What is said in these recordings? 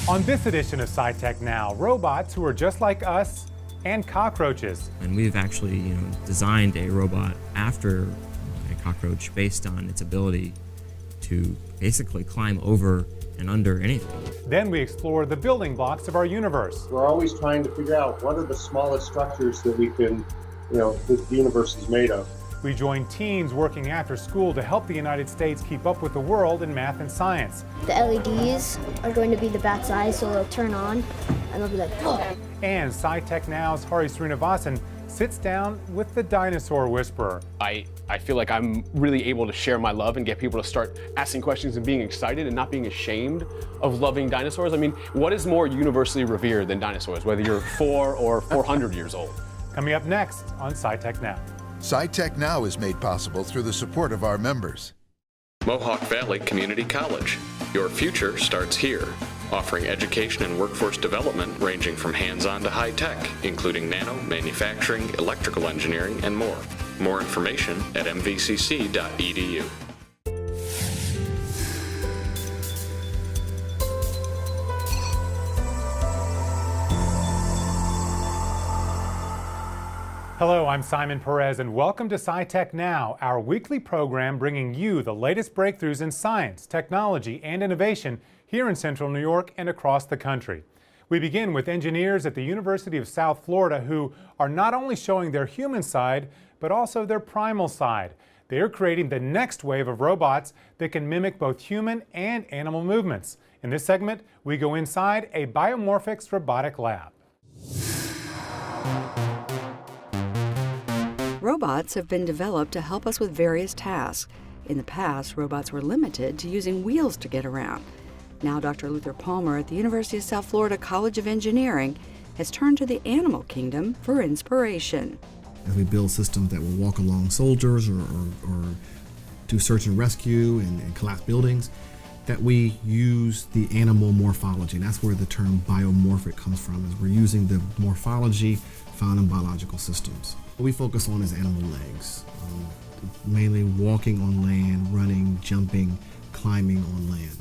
On this edition of SciTech Now, robots who are just like us and cockroaches. And we've actually, designed a robot after a cockroach based on its ability to basically climb over and under anything. Then we explore the building blocks of our universe. We're always trying to figure out what are the smallest structures that we can, the universe is made of. We join teens working after school to help the United States keep up with the world in math and science. The LEDs are going to be the bat's eyes, so they'll turn on and they'll be like, whoa. And SciTech Now's Hari Srinivasan sits down with the dinosaur whisperer. I feel like I'm really able to share my love and get people to start asking questions and being excited and not being ashamed of loving dinosaurs. I mean, what is more universally revered than dinosaurs, whether you're 4 or 400 years old? Coming up next on SciTech Now. SciTech Now is made possible through the support of our members. Mohawk Valley Community College. Your future starts here, offering education and workforce development ranging from hands-on to high-tech, including nano, manufacturing, electrical engineering, and more. More information at mvcc.edu. Hello, I'm Simon Perez, and welcome to SciTech Now, our weekly program bringing you the latest breakthroughs in science, technology, and innovation here in Central New York and across the country. We begin with engineers at the University of South Florida who are not only showing their human side, but also their primal side. They are creating the next wave of robots that can mimic both human and animal movements. In this segment, we go inside a biomorphics robotic lab. Robots have been developed to help us with various tasks. In the past, robots were limited to using wheels to get around. Now, Dr. Luther Palmer at the University of South Florida College of Engineering has turned to the animal kingdom for inspiration. As we build systems that will walk along soldiers or do search and rescue and collapse buildings, that we use the animal morphology. And that's where the term biomorphic comes from, is we're using the morphology found in biological systems. What we focus on is animal legs, mainly walking on land, running, jumping, climbing on land.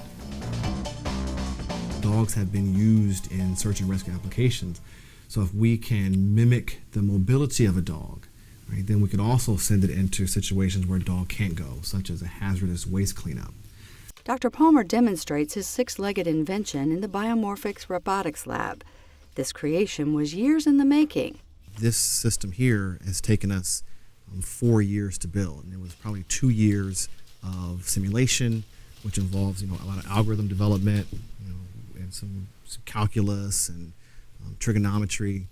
Dogs have been used in search and rescue applications, so if we can mimic the mobility of a dog, right, then we could also send it into situations where a dog can't go, such as a hazardous waste cleanup. Dr. Palmer demonstrates his six-legged invention in the Biomorphics Robotics Lab. This creation was years in the making. This system here has taken us 4 years to build, and it was probably 2 years of simulation, which involves a lot of algorithm development, and some calculus and trigonometry,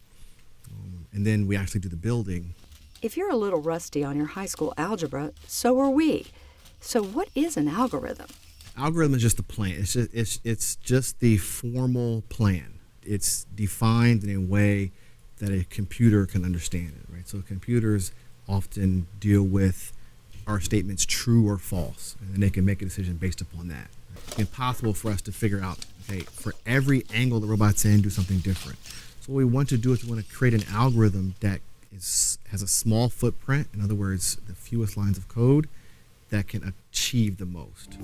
and then we actually do the building. If you're a little rusty on your high school algebra, so are we. So what is an algorithm? Algorithm is just the plan. It's just the formal plan. It's defined in a way that a computer can understand it, right? So computers often deal with are statements true or false, and then they can make a decision based upon that. It's impossible for us to figure out, okay, for every angle the robot's in, do something different. So what we want to do is we want to create an algorithm that has a small footprint, in other words, the fewest lines of code, that can achieve the most.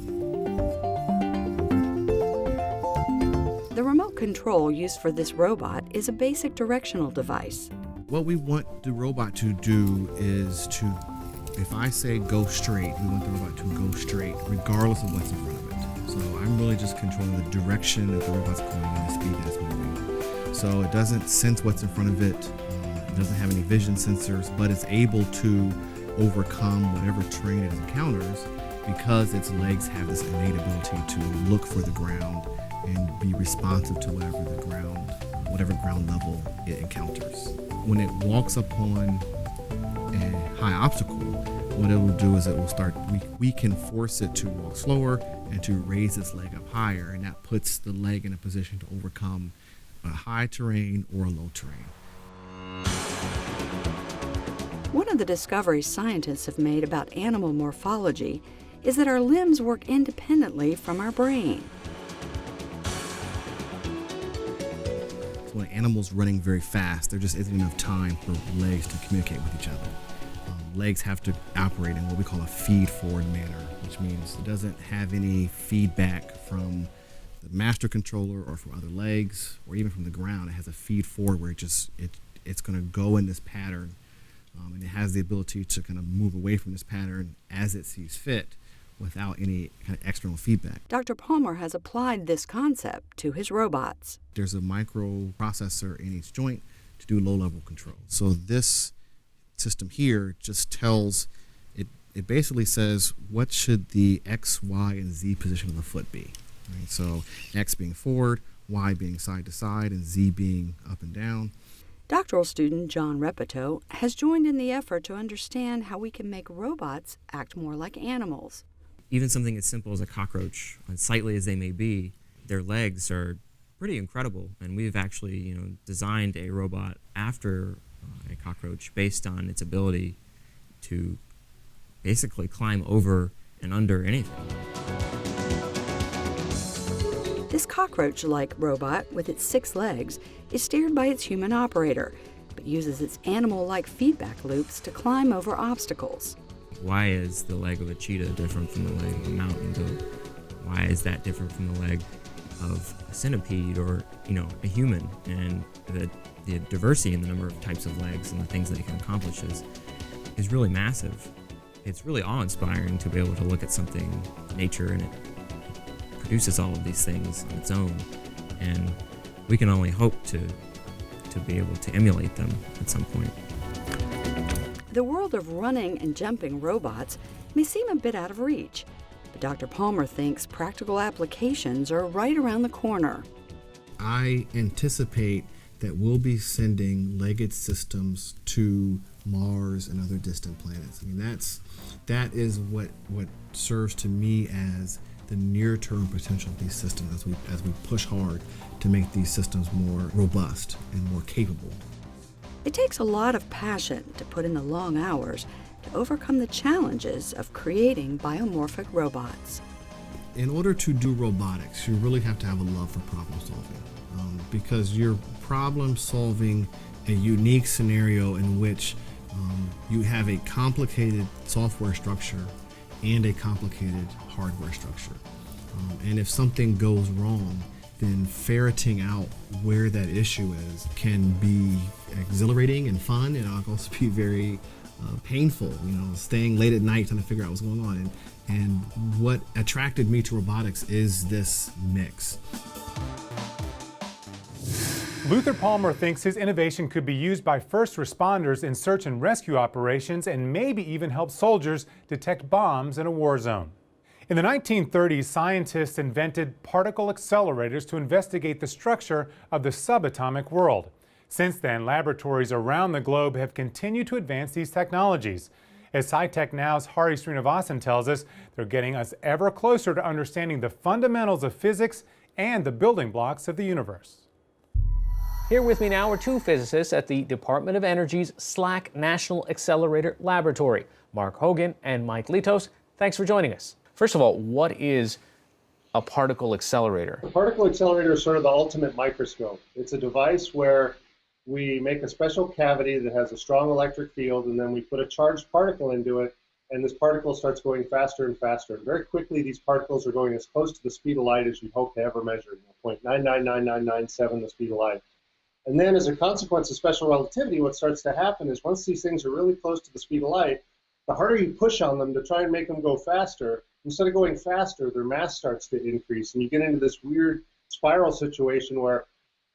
The remote control used for this robot is a basic directional device. What we want the robot to do is if I say go straight, we want the robot to go straight regardless of what's in front of it. So I'm really just controlling the direction that the robot's going and the speed that it's moving. So it doesn't sense what's in front of it, it doesn't have any vision sensors, but it's able to overcome whatever terrain it encounters because its legs have this innate ability to look for the ground and be responsive to whatever ground level it encounters. When it walks upon a high obstacle, what it will do is we can force it to walk slower and to raise its leg up higher, and that puts the leg in a position to overcome a high terrain or a low terrain. One of the discoveries scientists have made about animal morphology is that our limbs work independently from our brain. So when an animal's running very fast, there just isn't enough time for legs to communicate with each other. Legs have to operate in what we call a feed-forward manner, which means it doesn't have any feedback from the master controller or from other legs or even from the ground. It has a feed forward where it's going to go in this pattern, and it has the ability to kind of move away from this pattern as it sees fit without any kind of external feedback. Dr. Palmer has applied this concept to his robots. There's a microprocessor in each joint to do low-level control. So this system here just tells it basically says what should the X, Y, and Z position of the foot be. Right? So X being forward, Y being side to side, and Z being up and down. Doctoral student John Repito has joined in the effort to understand how we can make robots act more like animals. Even something as simple as a cockroach, unsightly as they may be, their legs are pretty incredible. And we've actually, designed a robot after a cockroach based on its ability to basically climb over and under anything. This cockroach-like robot with its 6 legs is steered by its human operator, but uses its animal-like feedback loops to climb over obstacles. Why is the leg of a cheetah different from the leg of a mountain goat? Why is that different from the leg of a centipede or, a human? And the diversity in the number of types of legs and the things that it can accomplish is really massive. It's really awe-inspiring to be able to look at something, nature, and it produces all of these things on its own. And we can only hope to be able to emulate them at some point. The world of running and jumping robots may seem a bit out of reach, but Dr. Palmer thinks practical applications are right around the corner. I anticipate that we'll be sending legged systems to Mars and other distant planets. I mean, that is what serves to me as the near-term potential of these systems as we push hard to make these systems more robust and more capable. It takes a lot of passion to put in the long hours to overcome the challenges of creating biomorphic robots. In order to do robotics, you really have to have a love for problem solving, because you're problem solving a unique scenario in which you have a complicated software structure and a complicated hardware structure. And if something goes wrong, then ferreting out where that issue is can be exhilarating and fun, and it can also be very painful, staying late at night trying to figure out what's going on. And what attracted me to robotics is this mix. Luther Palmer thinks his innovation could be used by first responders in search and rescue operations and maybe even help soldiers detect bombs in a war zone. In the 1930s, scientists invented particle accelerators to investigate the structure of the subatomic world. Since then, laboratories around the globe have continued to advance these technologies. As SciTech Now's Hari Srinivasan tells us, they're getting us ever closer to understanding the fundamentals of physics and the building blocks of the universe. Here with me now are 2 physicists at the Department of Energy's SLAC National Accelerator Laboratory, Mark Hogan and Mike Litos. Thanks for joining us. First of all, what is a particle accelerator? The particle accelerator is sort of the ultimate microscope. It's a device where we make a special cavity that has a strong electric field, and then we put a charged particle into it, and this particle starts going faster and faster. And very quickly, these particles are going as close to the speed of light as you hope to ever measure, 0.999997 the speed of light. And then as a consequence of special relativity, what starts to happen is once these things are really close to the speed of light, the harder you push on them to try and make them go faster, instead of going faster, their mass starts to increase. And you get into this weird spiral situation where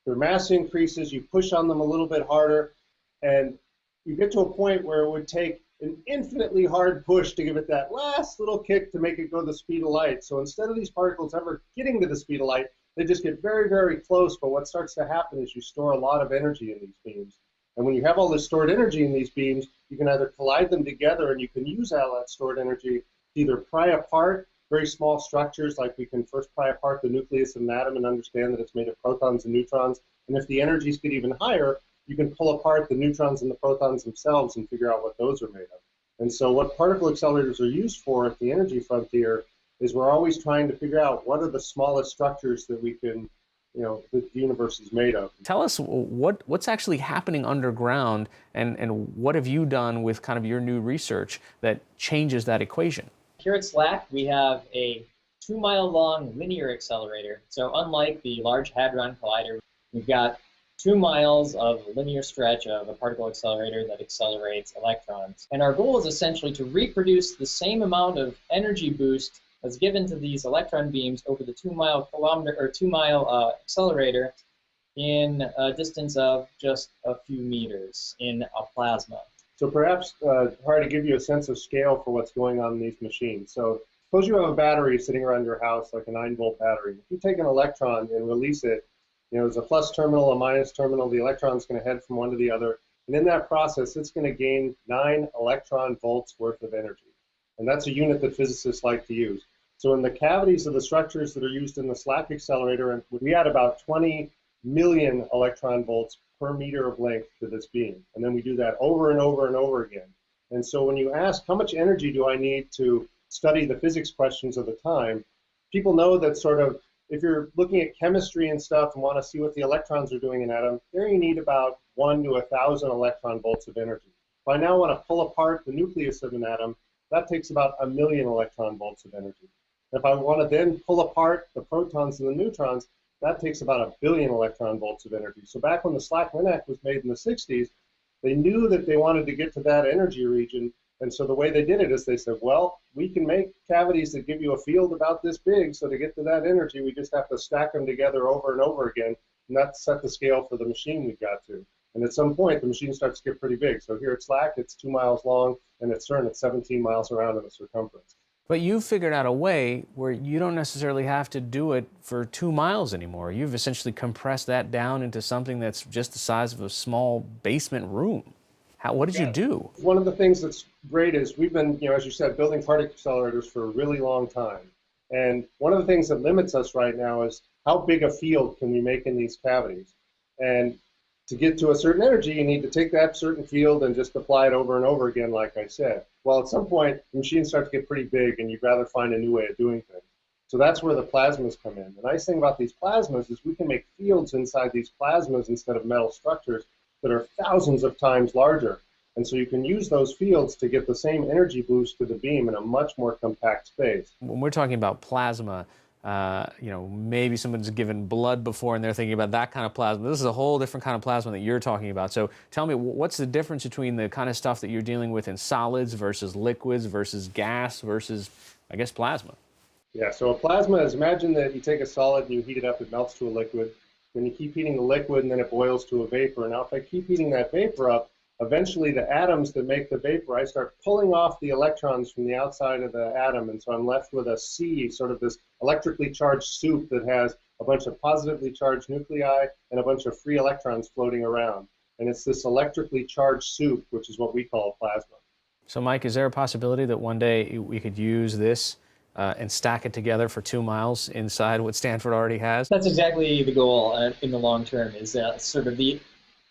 their mass increases, you push on them a little bit harder, and you get to a point where it would take an infinitely hard push to give it that last little kick to make it go the speed of light. So instead of these particles ever getting to the speed of light, they just get very, very close. But what starts to happen is you store a lot of energy in these beams. And when you have all this stored energy in these beams, you can either collide them together, and you can use all that stored energy to either pry apart very small structures, like we can first pry apart the nucleus of an atom and understand that it's made of protons and neutrons. And if the energies get even higher, you can pull apart the neutrons and the protons themselves and figure out what those are made of. And so what particle accelerators are used for at the energy frontier is we're always trying to figure out what are the smallest structures that we can, that the universe is made of. Tell us what's actually happening underground, and what have you done with kind of your new research that changes that equation? Here at SLAC, we have a 2-mile-long linear accelerator. So unlike the Large Hadron Collider, we've got 2 miles of linear stretch of a particle accelerator that accelerates electrons. And our goal is essentially to reproduce the same amount of energy boost that's given to these electron beams over the 2-mile accelerator in a distance of just a few meters in a plasma. So perhaps hard to give you a sense of scale for what's going on in these machines. So suppose you have a battery sitting around your house, like a 9-volt battery. If you take an electron and release it, there's a plus terminal, a minus terminal. The electron's going to head from one to the other. And in that process, it's going to gain 9 electron volts worth of energy. And that's a unit that physicists like to use. So in the cavities of the structures that are used in the SLAC accelerator, we add about 20 million electron volts per meter of length to this beam. And then we do that over and over and over again. And so when you ask, how much energy do I need to study the physics questions of the time, people know that sort of, if you're looking at chemistry and stuff and want to see what the electrons are doing in an atom, there you need about 1 to 1,000 electron volts of energy. If I now want to pull apart the nucleus of an atom, that takes about 1 million electron volts of energy. If I want to then pull apart the protons and the neutrons, that takes about 1 billion electron volts of energy. So back when the SLAC-LINAC was made in the 60s, they knew that they wanted to get to that energy region. And so the way they did it is they said, well, we can make cavities that give you a field about this big, so to get to that energy, we just have to stack them together over and over again, and that set the scale for the machine we got to. And at some point, the machine starts to get pretty big. So here at SLAC, it's 2 miles long, and at CERN, it's 17 miles around in the circumference. But you've figured out a way where you don't necessarily have to do it for 2 miles anymore. You've essentially compressed that down into something that's just the size of a small basement room. What did you do? One of the things that's great is we've been, as you said, building particle accelerators for a really long time. And one of the things that limits us right now is how big a field can we make in these cavities. And to get to a certain energy, you need to take that certain field and just apply it over and over again, like I said. Well, at some point, the machines start to get pretty big, and you'd rather find a new way of doing things. So that's where the plasmas come in. The nice thing about these plasmas is we can make fields inside these plasmas instead of metal structures that are thousands of times larger. And so you can use those fields to get the same energy boost to the beam in a much more compact space. When we're talking about plasma, maybe someone's given blood before and they're thinking about that kind of plasma. This is a whole different kind of plasma that you're talking about. So tell me, what's the difference between the kind of stuff that you're dealing with in solids versus liquids versus gas versus, I guess, plasma? Yeah, so a plasma is, imagine that you take a solid and you heat it up, it melts to a liquid. Then you keep heating the liquid and then it boils to a vapor. Now if I keep heating that vapor up, eventually the atoms that make the vapor, I start pulling off the electrons from the outside of the atom, and so I'm left with a sea, sort of this electrically charged soup that has a bunch of positively charged nuclei and a bunch of free electrons floating around. And it's this electrically charged soup, which is what we call a plasma. So Mike, is there a possibility that one day we could use this and stack it together for 2 miles inside what Stanford already has? That's exactly the goal in the long term, is sort of the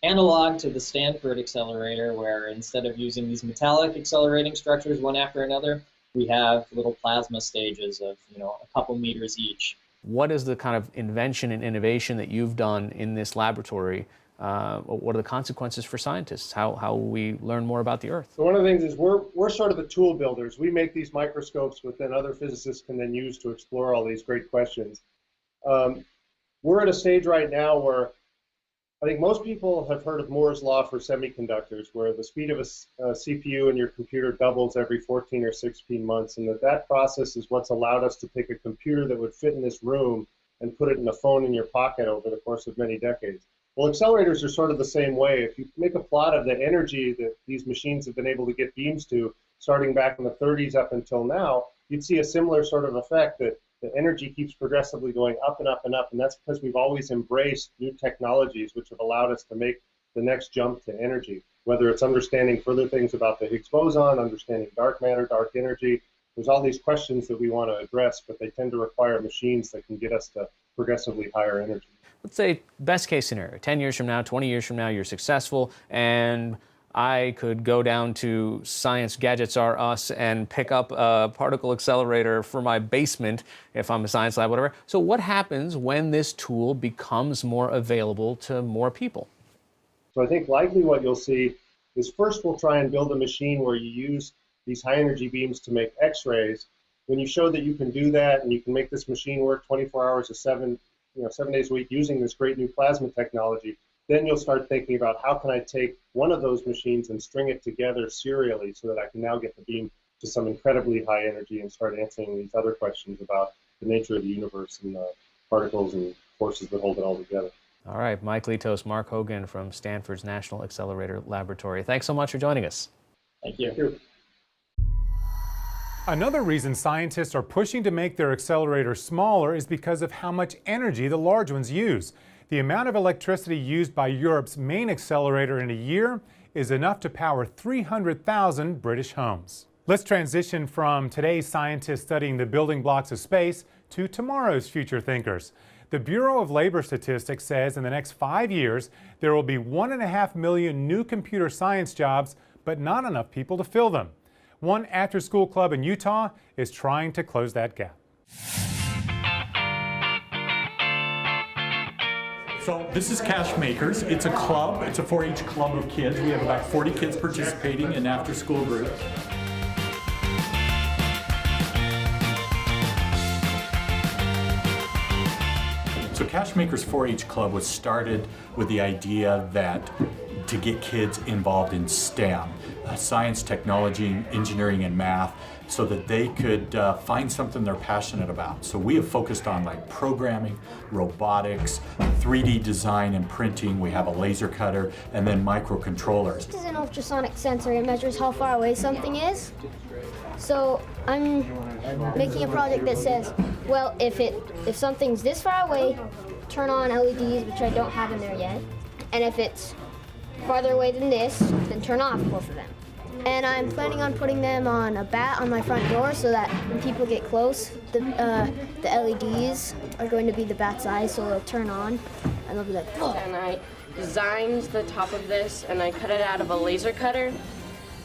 analog to the Stanford accelerator, where instead of using these metallic accelerating structures one after another, we have little plasma stages of a couple meters each. What is the kind of invention and innovation that you've done in this laboratory? What are the consequences for scientists? How will we learn more about the Earth? So one of the things is we're sort of the tool builders. We make these microscopes that then other physicists can then use to explore all these great questions. We're at a stage right now where I think most people have heard of Moore's law for semiconductors, where the speed of a CPU in your computer doubles every 14 or 16 months, and that process is what's allowed us to take a computer that would fit in this room and put it in a phone in your pocket over the course of many decades. Well, accelerators are sort of the same way. If you make a plot of the energy that these machines have been able to get beams to, starting back in the 30s up until now, you'd see a similar sort of effect, that the energy keeps progressively going up and up and up, and that's because we've always embraced new technologies which have allowed us to make the next jump to energy, whether it's understanding further things about the Higgs boson, understanding dark matter, dark energy. There's all these questions that we want to address, but they tend to require machines that can get us to progressively higher energy. Let's say best case scenario, 10 years from now, 20 years from now, you're successful, and I could go down to Science Gadgets R Us and pick up a particle accelerator for my basement if I'm a science lab, whatever. So what happens when this tool becomes more available to more people? So I think likely what you'll see is first we'll try and build a machine where you use these high energy beams to make X-rays, when you show that you can do that and you can make this machine work 24 hours a 7 days a week using this great new plasma technology, then you'll start thinking about how can I take one of those machines and string it together serially so that I can now get the beam to some incredibly high energy and start answering these other questions about the nature of the universe and the particles and forces that hold it all together. All right, Mike Litos, Mark Hogan from Stanford's National Accelerator Laboratory. Thanks so much for joining us. Thank you. Thank you. Another reason scientists are pushing to make their accelerators smaller is because of how much energy the large ones use. The amount of electricity used by Europe's main accelerator in a year is enough to power 300,000 British homes. Let's transition from today's scientists studying the building blocks of space to tomorrow's future thinkers. The Bureau of Labor Statistics says in the next 5 years, there will be 1.5 million new computer science jobs, but not enough people to fill them. One after-school club in Utah is trying to close that gap. So this is Cash Makers. It's a club. It's a 4-H club of kids. We have about 40 kids participating in after-school groups. So Cash Makers 4-H Club was started with the idea that to get kids involved in STEM, science, technology, engineering, and math, so that they could find something they're passionate about. So we have focused on like programming, robotics, 3D design and printing. We have a laser cutter, and then microcontrollers. This is an ultrasonic sensor. It measures how far away something is. So I'm making a project that says, well, if something's this far away, turn on LEDs, which I don't have in there yet. And if it's farther away than this, then turn off both of them. And I'm planning on putting them on a bat on my front door so that when people get close, the LEDs are going to be the bat's eyes, so they'll turn on and they'll be like, whoa. And I designed the top of this and I cut it out of a laser cutter.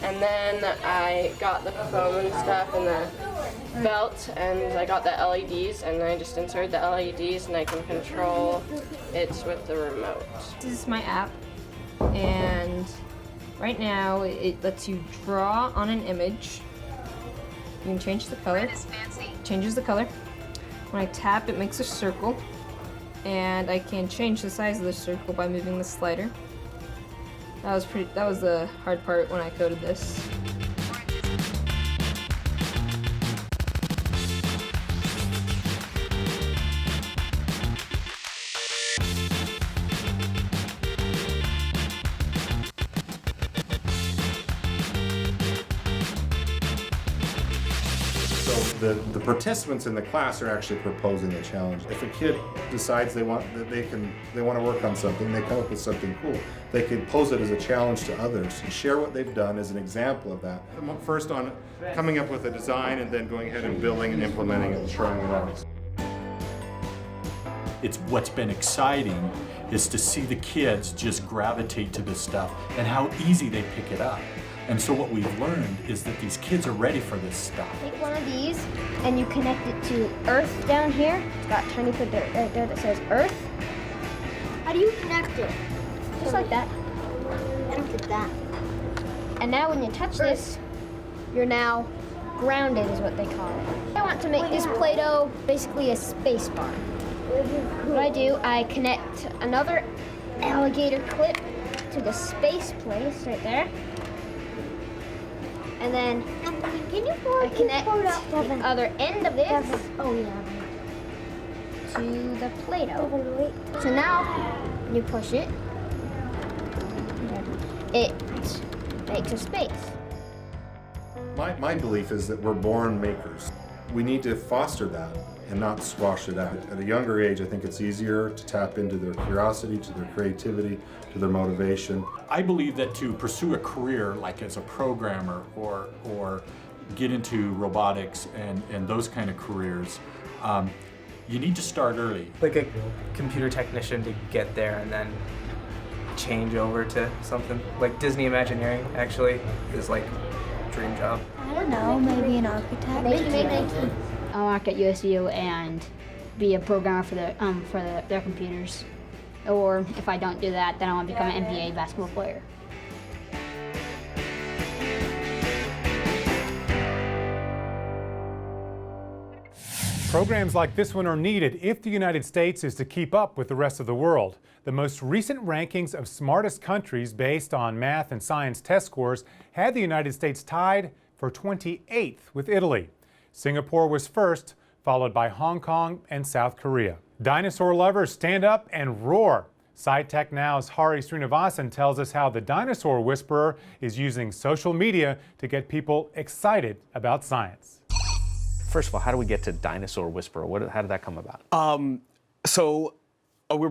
And then I got the foam and stuff and the belt, and I got the LEDs, and I just inserted the LEDs and I can control it with the remote. This is my app, and right now it lets you draw on an image. You can change the color. Changes the color. When I tap, it makes a circle, and I can change the size of the circle by moving the slider. That was the hard part when I coded this. The participants in the class are actually proposing the challenge. If a kid decides they want to work on something, they come up with something cool. They can pose it as a challenge to others and share what they've done as an example of that. First on coming up with a design and then going ahead and building and implementing it and showing it out. It's what's been exciting is to see the kids just gravitate to this stuff and how easy they pick it up. And so what we've learned is that these kids are ready for this stuff. Take one of these and you connect it to Earth down here. It's got a tiny foot right there that says Earth. How do you connect it? Just like that. Connected that. And now when you touch this, you're now grounded is what they call it. I want to make this Play-Doh basically a space bar. What I do, I connect another alligator clip to the space place right there. And then I connect the other end of this to the Play-Doh. So now, when you push it, it makes a space. My belief is that we're born makers. We need to foster that and not squash it out. At a younger age, I think it's easier to tap into their curiosity, to their creativity, to their motivation. I believe that to pursue a career like as a programmer or get into robotics and those kind of careers, you need to start early. Like a computer technician to get there and then change over to something. Like Disney Imagineering actually is like a dream job. I don't know, maybe an architect. Maybe. I'll work at USU and be a programmer for their computers. Or if I don't do that, then I want to become an NBA basketball player. Programs like this one are needed if the United States is to keep up with the rest of the world. The most recent rankings of smartest countries based on math and science test scores had the United States tied for 28th with Italy. Singapore was first, followed by Hong Kong and South Korea. Dinosaur lovers, stand up and roar. SciTech Now's Hari Srinivasan tells us how the dinosaur whisperer is using social media to get people excited about science. First of all, how do we get to dinosaur whisperer? How did that come about? We're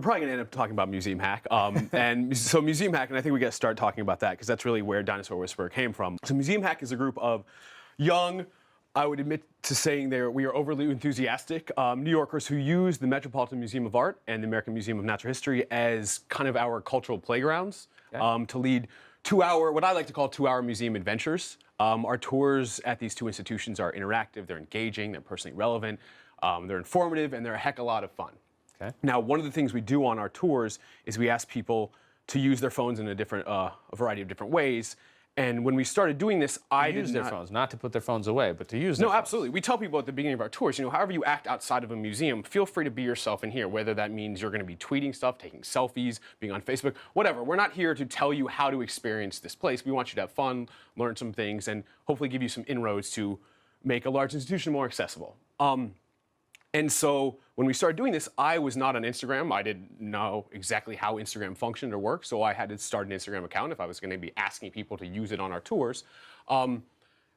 probably going to end up talking about Museum Hack. And so Museum Hack, and I think we got to start talking about that because that's really where Dinosaur Whisperer came from. So Museum Hack is a group of young, I would admit to saying we are overly enthusiastic New Yorkers who use the Metropolitan Museum of Art and the American Museum of Natural History as kind of our cultural playgrounds to lead what I like to call 2-hour museum adventures. Our tours at these two institutions are interactive, they're engaging, they're personally relevant, they're informative, and they're a heck of a lot of fun. Okay. Now, one of the things we do on our tours is we ask people to use their phones in a variety of different ways. And when we started doing this, use their phones, not to put their phones away, but to use their phones. Absolutely. We tell people at the beginning of our tours, however you act outside of a museum, feel free to be yourself in here, whether that means you're going to be tweeting stuff, taking selfies, being on Facebook, whatever. We're not here to tell you how to experience this place. We want you to have fun, learn some things, and hopefully give you some inroads to make a large institution more accessible. And so when we started doing this, I was not on Instagram. I didn't know exactly how Instagram functioned or worked, so I had to start an Instagram account if I was going to be asking people to use it on our tours. And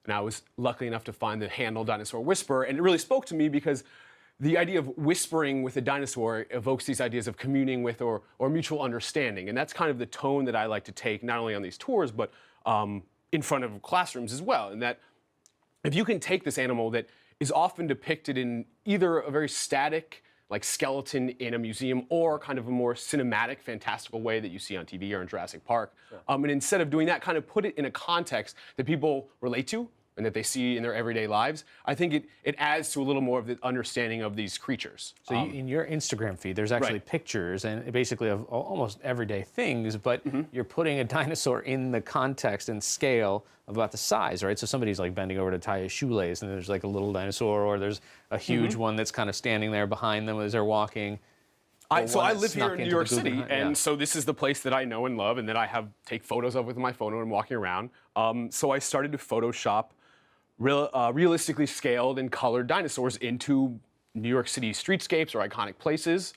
I was lucky enough to find the handle Dinosaur Whisperer, and it really spoke to me because the idea of whispering with a dinosaur evokes these ideas of communing with or mutual understanding, and that's kind of the tone that I like to take not only on these tours, but in front of classrooms as well, and that if you can take this animal that is often depicted in either a very static, like skeleton in a museum, or kind of a more cinematic, fantastical way that you see on TV or in Jurassic Park. Sure. And instead of doing that, kind of put it in a context that people relate to and that they see in their everyday lives. I think it adds to a little more of the understanding of these creatures. So in your Instagram feed, there's actually pictures and basically of almost everyday things, but you're putting a dinosaur in the context and scale of about the size, right? So somebody's like bending over to tie a shoelace and there's like a little dinosaur, or there's a huge one that's kind of standing there behind them as they're walking. So I live here in New York City, and so this is the place that I know and love and that I take photos of with my phone when I'm walking around. So I started to Photoshop realistically scaled and colored dinosaurs into New York City streetscapes or iconic places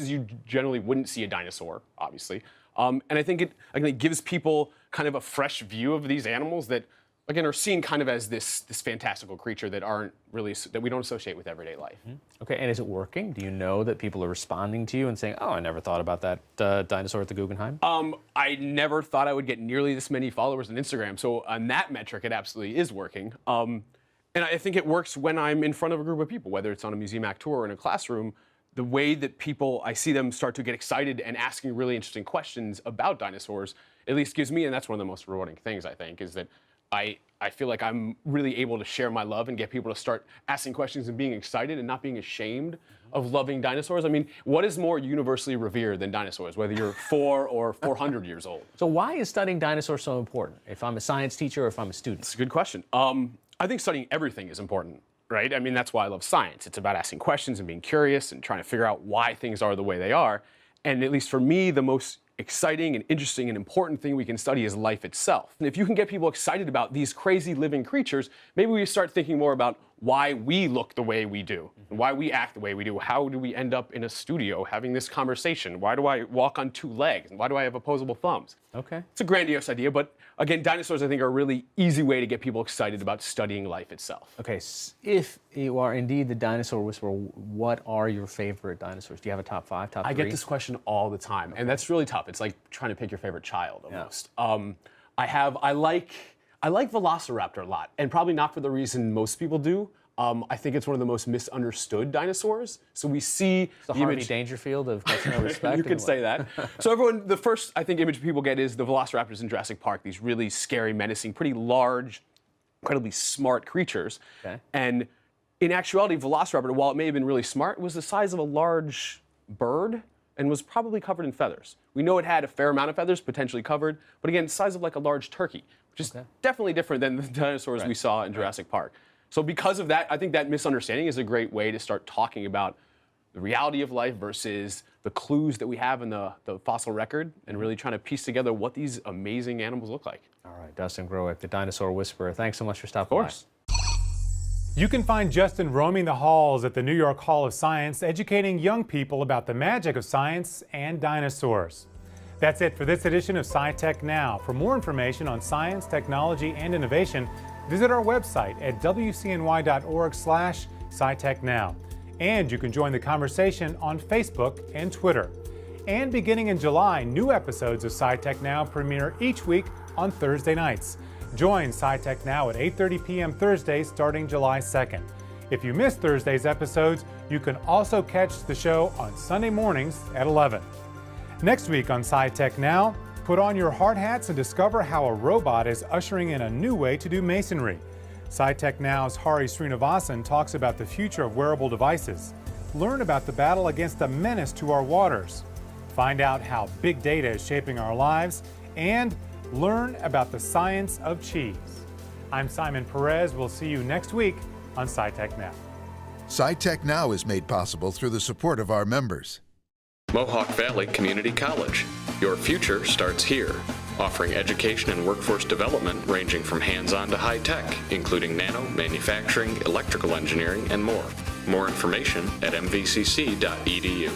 you generally wouldn't see a dinosaur, obviously. And I think it gives people kind of a fresh view of these animals that, again, are seen kind of as this fantastical creature that we don't associate with everyday life. Okay, and is it working? Do you know that people are responding to you and saying, "Oh, I never thought about that dinosaur at the Guggenheim"? I never thought I would get nearly this many followers on Instagram. So on that metric, it absolutely is working. And I think it works when I'm in front of a group of people, whether it's on a Museum Act tour or in a classroom. The way that I see them start to get excited and asking really interesting questions about dinosaurs, at least gives me, and that's one of the most rewarding things, I think, is that I feel like I'm really able to share my love and get people to start asking questions and being excited and not being ashamed of loving dinosaurs. I mean, what is more universally revered than dinosaurs, whether you're 4 or 400 years old? So why is studying dinosaurs so important, if I'm a science teacher or if I'm a student? It's a good question. I think studying everything is important, right? I mean, that's why I love science. It's about asking questions and being curious and trying to figure out why things are the way they are. And at least for me, the most exciting and interesting and important thing we can study is life itself. And if you can get people excited about these crazy living creatures, maybe we start thinking more about why we look the way we do, and why we act the way we do. How do we end up in a studio having this conversation? Why do I walk on 2 legs? And why do I have opposable thumbs? Okay. It's a grandiose idea, but again, dinosaurs I think are a really easy way to get people excited about studying life itself. Okay, if you are indeed the dinosaur whisperer, what are your favorite dinosaurs? Do you have a top 5, top 3? I get this question all the time, and that's really tough. It's like trying to pick your favorite child almost. Yeah. I like Velociraptor a lot, and probably not for the reason most people do. I think it's one of the most misunderstood dinosaurs. So we see the Harvey Dangerfield of cultural respect. You could say that. So the first, I think, image people get is the Velociraptors in Jurassic Park, these really scary, menacing, pretty large, incredibly smart creatures. Okay. And in actuality, Velociraptor, while it may have been really smart, was the size of a large bird and was probably covered in feathers. We know it had a fair amount of feathers, potentially covered, but again, the size of like a large turkey, which is definitely different than the dinosaurs we saw in Jurassic Park. So because of that, I think that misunderstanding is a great way to start talking about the reality of life versus the clues that we have in the fossil record, and really trying to piece together what these amazing animals look like. All right, Dustin Growick, the Dinosaur Whisperer. Thanks so much for stopping by. Of course. You can find Justin roaming the halls at the New York Hall of Science, educating young people about the magic of science and dinosaurs. That's it for this edition of SciTech Now. For more information on science, technology, and innovation, visit our website at wcny.org/SciTechNow. And you can join the conversation on Facebook and Twitter. And beginning in July, new episodes of SciTech Now premiere each week on Thursday nights. Join SciTech Now at 8:30 p.m. Thursdays starting July 2nd. If you missed Thursday's episodes, you can also catch the show on Sunday mornings at 11. Next week on SciTech Now, put on your hard hats and discover how a robot is ushering in a new way to do masonry. SciTech Now's Hari Srinivasan talks about the future of wearable devices. Learn about the battle against a menace to our waters. Find out how big data is shaping our lives, and learn about the science of cheese. I'm Simon Perez. We'll see you next week on SciTech Now. SciTech Now is made possible through the support of our members. Mohawk Valley Community College. Your future starts here, offering education and workforce development ranging from hands-on to high-tech, including nano, manufacturing, electrical engineering, and more. More information at mvcc.edu.